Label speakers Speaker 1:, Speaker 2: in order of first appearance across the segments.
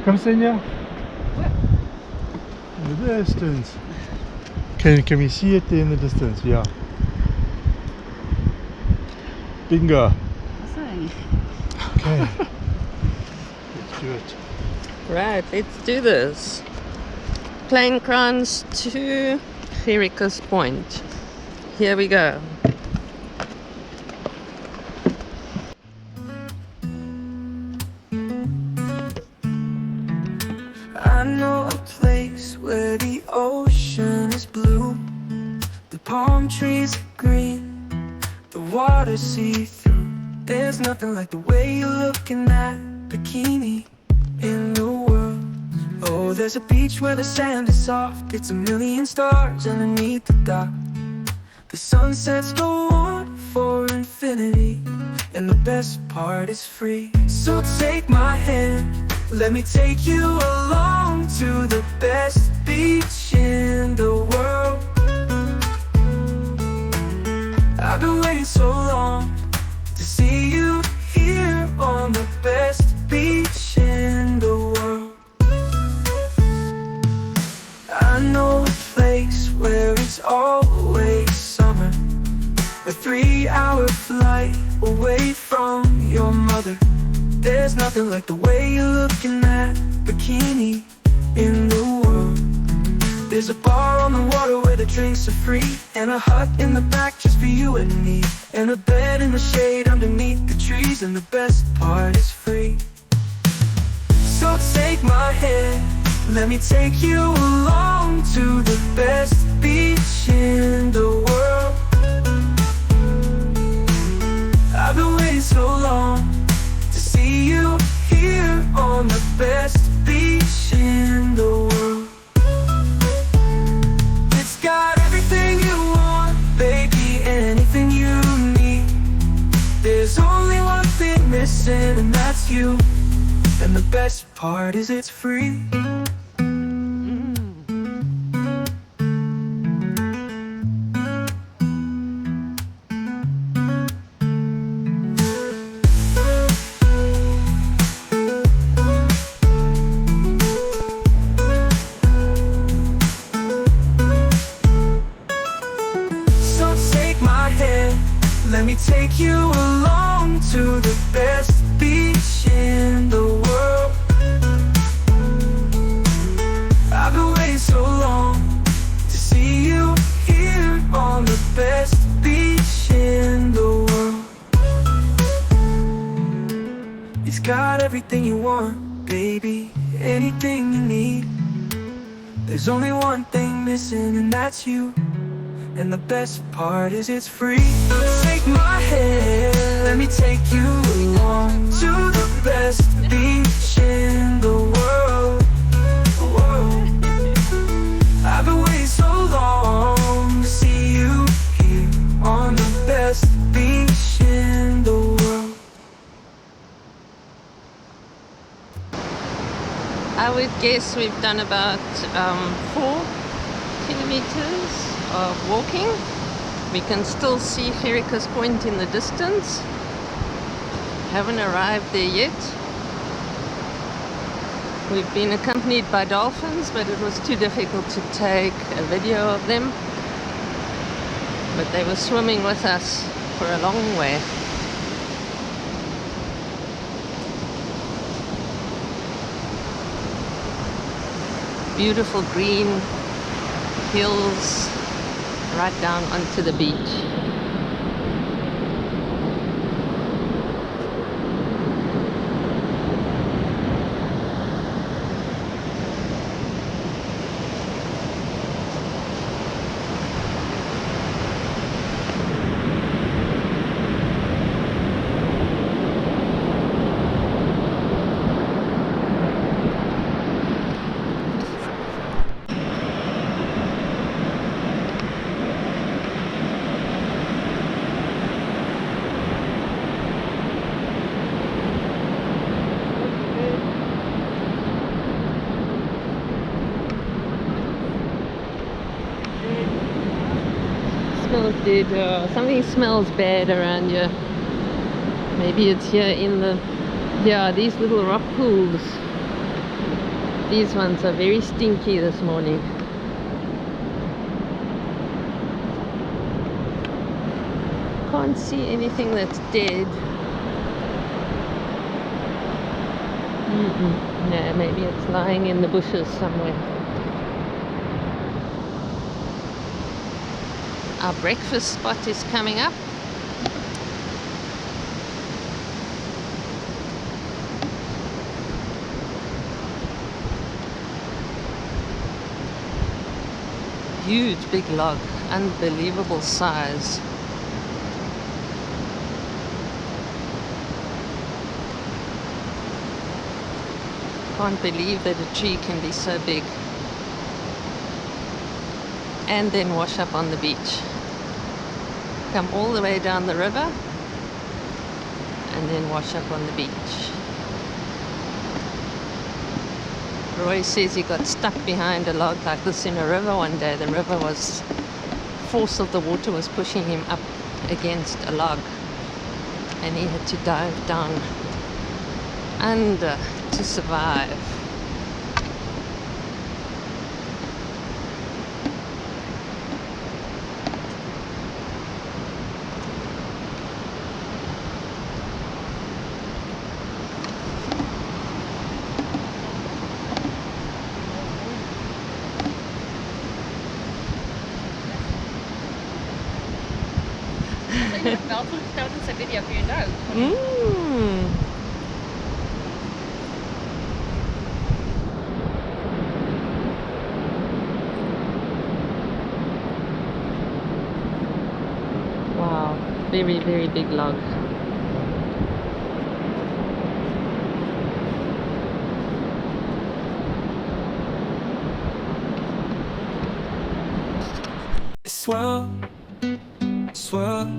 Speaker 1: Come, Senya. In the distance. Can we see it in the distance? Yeah. Bingo. Okay. Let's do it.
Speaker 2: Right, let's do this. Plane crowns to Gericus Point. Here we go.
Speaker 3: I know a place where the ocean is blue, the palm trees are green, the water see-through. There's nothing like the way you look in that bikini in the world. Oh, there's a beach where the sand is soft, it's a million stars underneath the dock. The sunsets go on for infinity, and the best part is free. So take my hand, let me take you along to the best beach in the world. I've been waiting so long to see you here on the best beach in the world. I know a place where it's always summer, a 3-hour flight away from your mother. There's nothing like the way you look in that bikini in the world. There's a bar on the water where the drinks are free, and a hut in the back just for you and me, and a bed in the shade underneath the trees, and the best part is free. So take my hand, let me take you along to the best beach in the world. I've been waiting so long to see you here on the best beach in the world. It's got everything you want, baby, anything you need. There's only one thing missing, and that's you. And the best part is it's free. Let me take you along to the best beach in the world. I've been waiting so long to see you here on the best beach in the world. It's got everything you want, baby, anything you need. There's only one thing missing, and that's you. And the best part is it's free. Take my hand, let me take you along to the best beach in the world. I've been waiting so long to see you here on the best beach in the world.
Speaker 2: I would guess we've done about 4 kilometers of walking. We can still see Gericus Point in the distance. Haven't arrived there yet. We've been accompanied by dolphins, but it was too difficult to take a video of them. But they were swimming with us for a long way. Beautiful green hills right down onto the beach. Something smells bad around here. Maybe it's here in the, yeah, these little rock pools. These ones are very stinky this morning. Can't see anything that's dead. No, maybe it's lying in the bushes somewhere. Our breakfast spot is coming up. Huge big log, unbelievable size. Can't believe that a tree can be so big and then wash up on the beach. Come all the way down the river and then wash up on the beach. Roy says he got stuck behind a log like this in a river one day. The river was, force of the water was pushing him up against a log and he had to dive down under to survive.
Speaker 4: Video for you now.
Speaker 2: Wow, very, very big log.
Speaker 3: Swell, swell.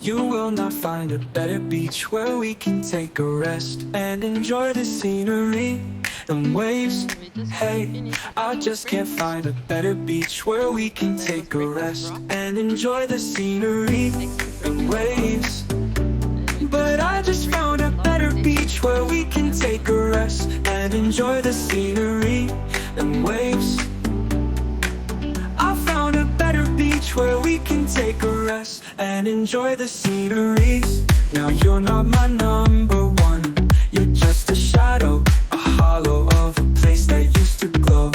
Speaker 3: You will not find a better beach where we can take a rest and enjoy the scenery and waves. Hey, I just can't find a better beach where we can take a rest and enjoy the scenery and waves. But I just found a better beach where we can take a rest and enjoy the scenery and waves. I found a better beach where we can take a rest and enjoy the scenery. Now you're not my number one, you're just a shadow, a hollow of a place that used to glow.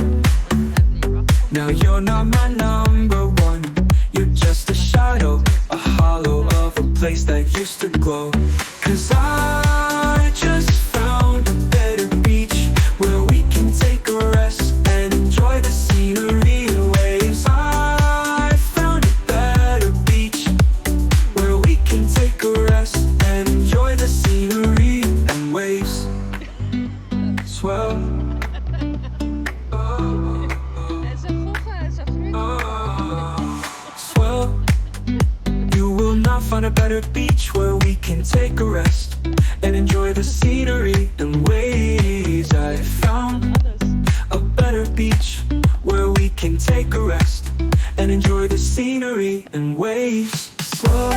Speaker 3: Now you're not my number one, you're just a shadow, a hollow of a place that used to glow. 'Cause I just found a better beach where we can take a rest and enjoy the scenery and waves. I found a better beach where we can take a rest and enjoy the scenery and waves. Swell. Swell. You will not find a better beach where we can take a rest and enjoy the scenery and waves. I found a better beach where we can take a rest and enjoy the scenery and waves. Swell.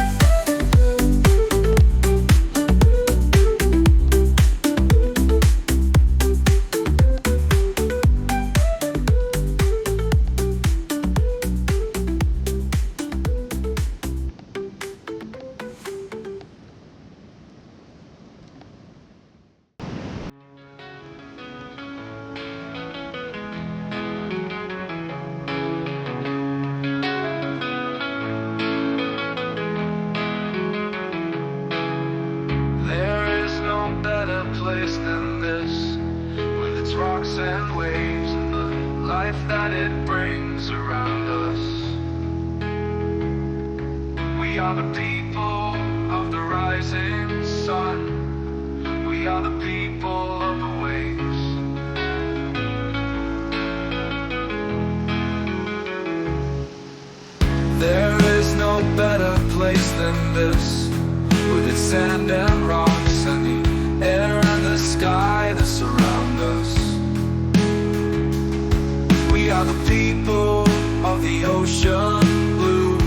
Speaker 3: Place than this, with its rocks and waves and the life that it brings around us. We are the people of the rising sun. We are the people of the waves. There is no better place than this, with its sand and rocks and the air and the sky that surround us. We are the people of the ocean blue.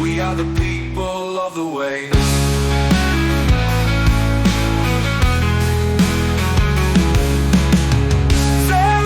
Speaker 3: We are the people of the waves. There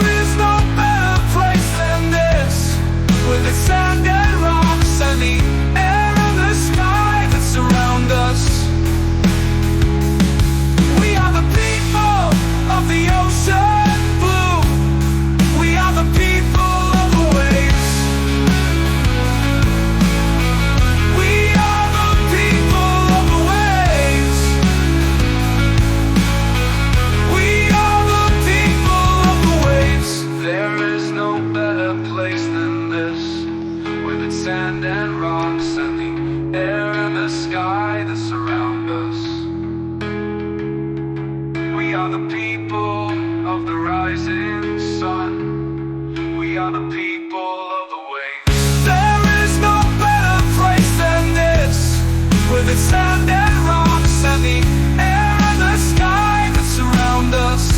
Speaker 3: sand and rocks and the air and the sky that surround us. We are the people of the rising sun. We are the people of the waves. There is no better place than this, with its sand and rocks and the air and the sky that surround us.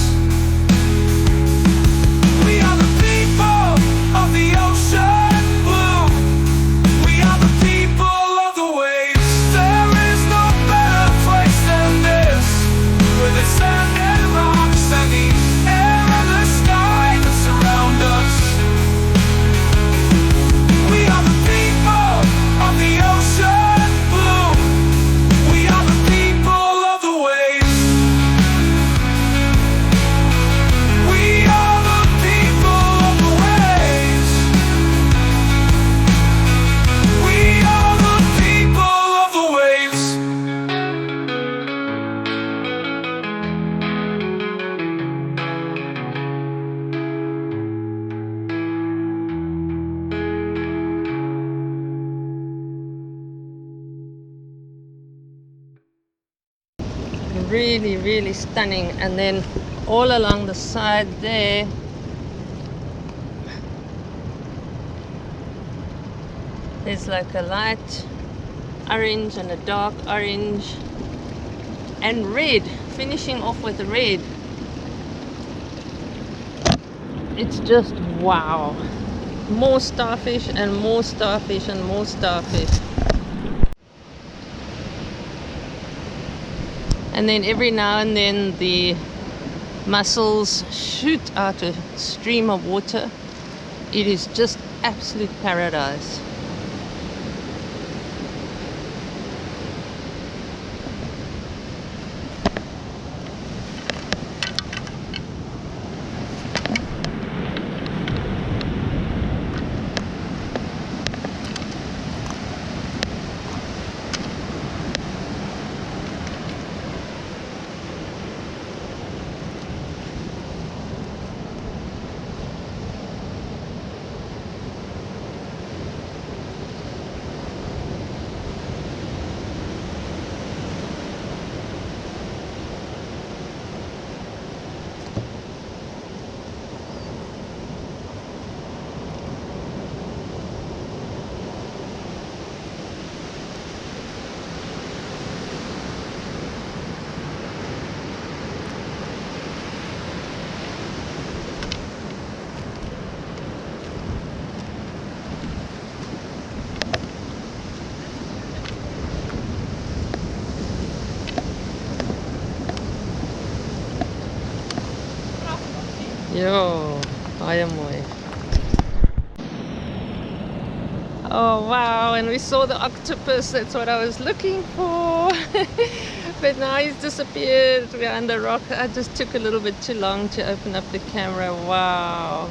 Speaker 3: We are the people of the ocean blue. We are the people of the waves. There is no better place than this, with its sand and rocks and the air and the sky that surround us. We are the people of the ocean blue. We are the people of the waves. We are the people of the waves. We are the people of the waves.
Speaker 2: Really, really stunning. And then all along the side there, there's like a light orange and a dark orange and red, finishing off with red. It's just wow. More starfish and more starfish and more starfish. And then every now and then the mussels shoot out a stream of water. It is just absolute paradise. Yo, baie mooi. Oh wow, and we saw the octopus. That's what I was looking for. But now he's disappeared behind the rock. I just took a little bit too long to open up the camera. Wow,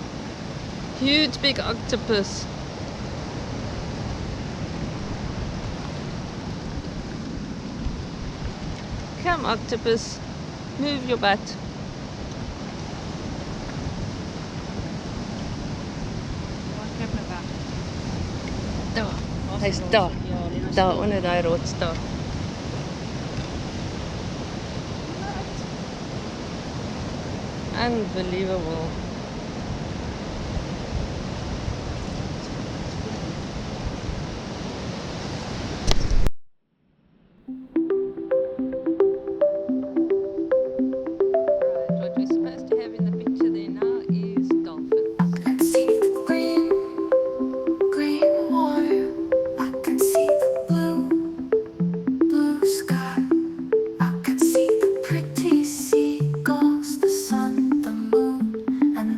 Speaker 2: huge big octopus. Come octopus, move your butt. Daar, hy's daar. Daar onder daai rots daar. Unbelievable. Right, what we're supposed to have in the picture there now is dolphins.
Speaker 5: I can see the green water. I can see the blue sky. I can see the pretty seagulls, the sun, the moon, and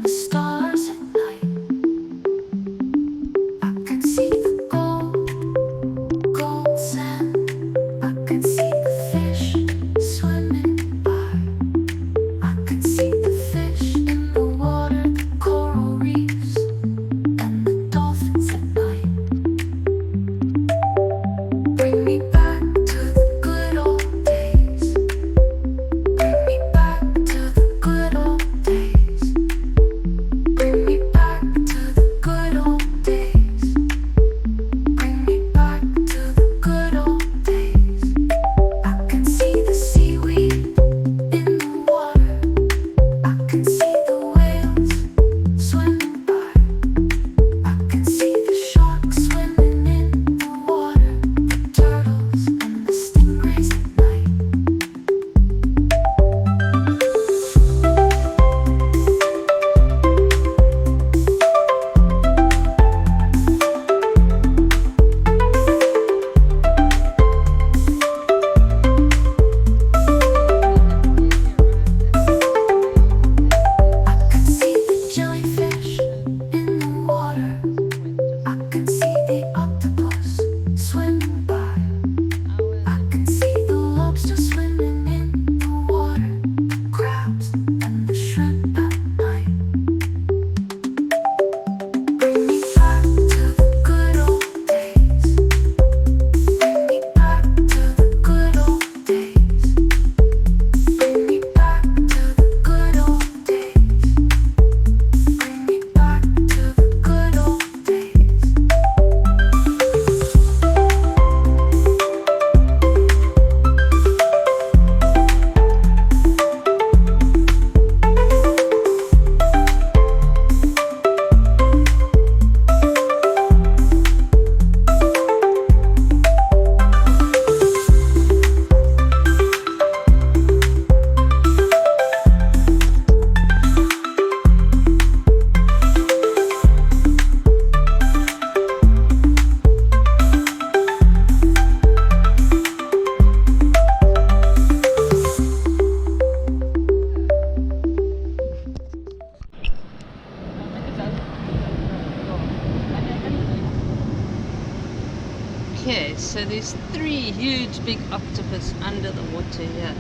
Speaker 2: Okay, so there's 3 huge big octopus under the water here.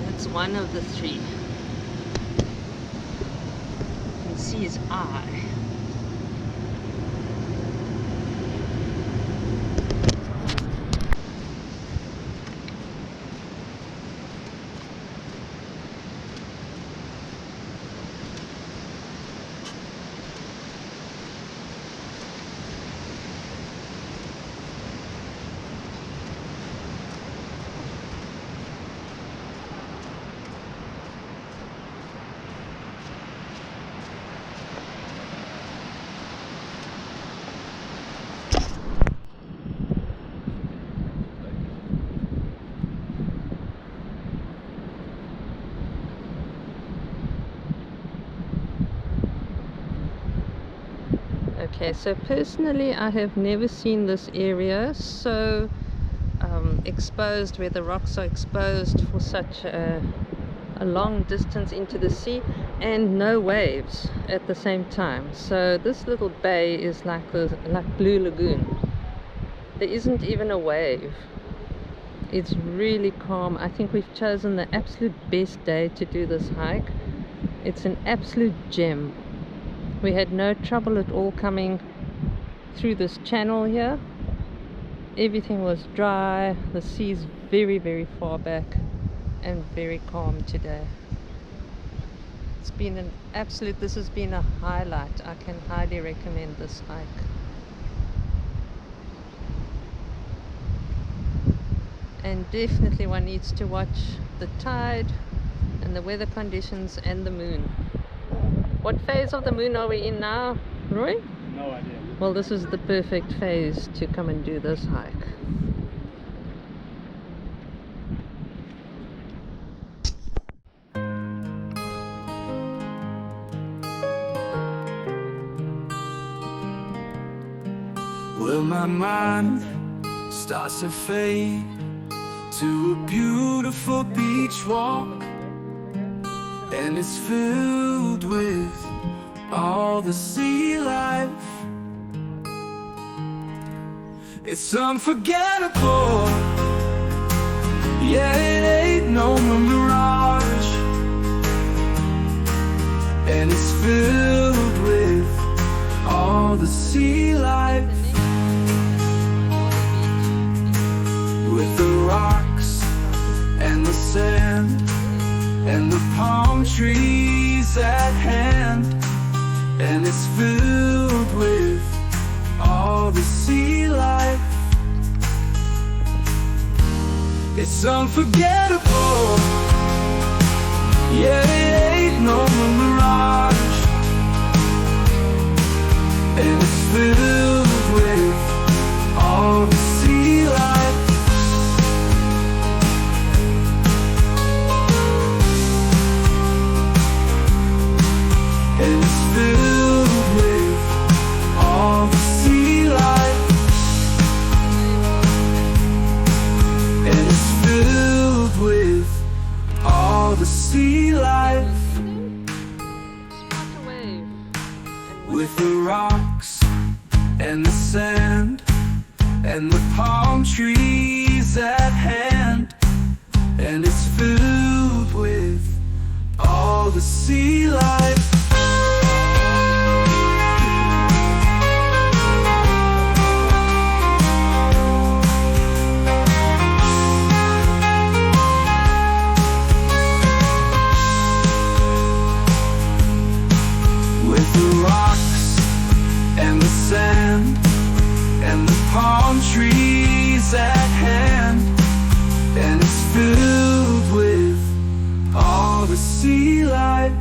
Speaker 2: That's one of the 3. You can see his eye. Okay, so personally I have never seen this area so exposed, where the rocks are exposed for such a long distance into the sea, and no waves at the same time. So this little bay is like Blue Lagoon. There isn't even a wave. It's really calm. I think we've chosen the absolute best day to do this hike. It's an absolute gem. We had no trouble at all coming through this channel here. Everything was dry. The sea's very, very far back and very calm today. It's been an absolute, this has been a highlight. I can highly recommend this hike. And definitely one needs to watch the tide and the weather conditions and the moon. What phase of the moon are we in now, Roy?
Speaker 1: No idea.
Speaker 2: Well, this is the perfect phase to come and do this hike.
Speaker 3: Well, my mind starts to fade to a beautiful beach walk, and it's filled with all the sea life. It's unforgettable. Yeah, it ain't no mirage, and it's filled with all the sea life. With the rocks and the sand and the palm trees at hand, and it's filled with all the sea life. It's unforgettable. Yeah, it ain't no mirage, and it's filled with all the sea life. And it's filled with all the sea life. And it's filled with all the sea life.
Speaker 2: Spot a wave.
Speaker 3: With the rocks and the sand and the palm trees at hand, and it's filled with all the sea life. With the rocks and the sand and the palm trees at hand, and it's filled with all the sea life.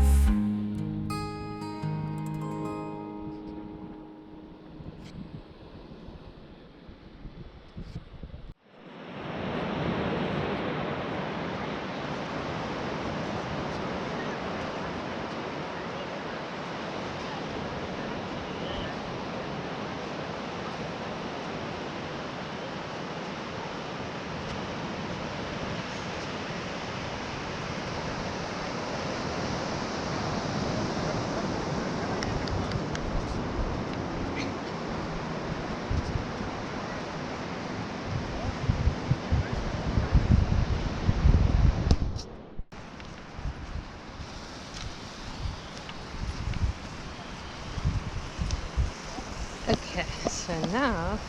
Speaker 2: Okay, so now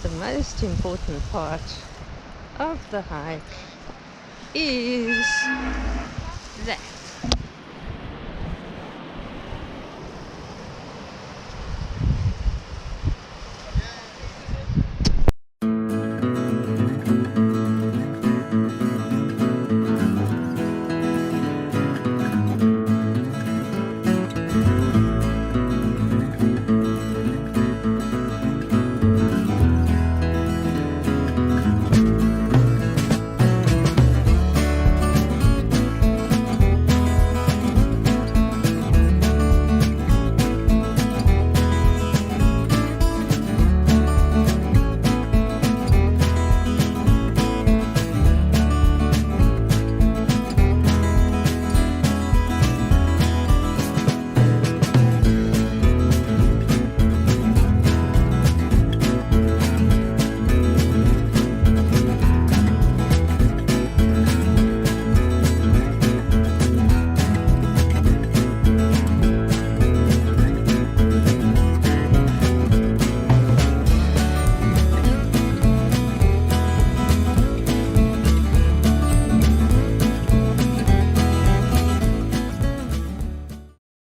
Speaker 2: the most important part of the hike is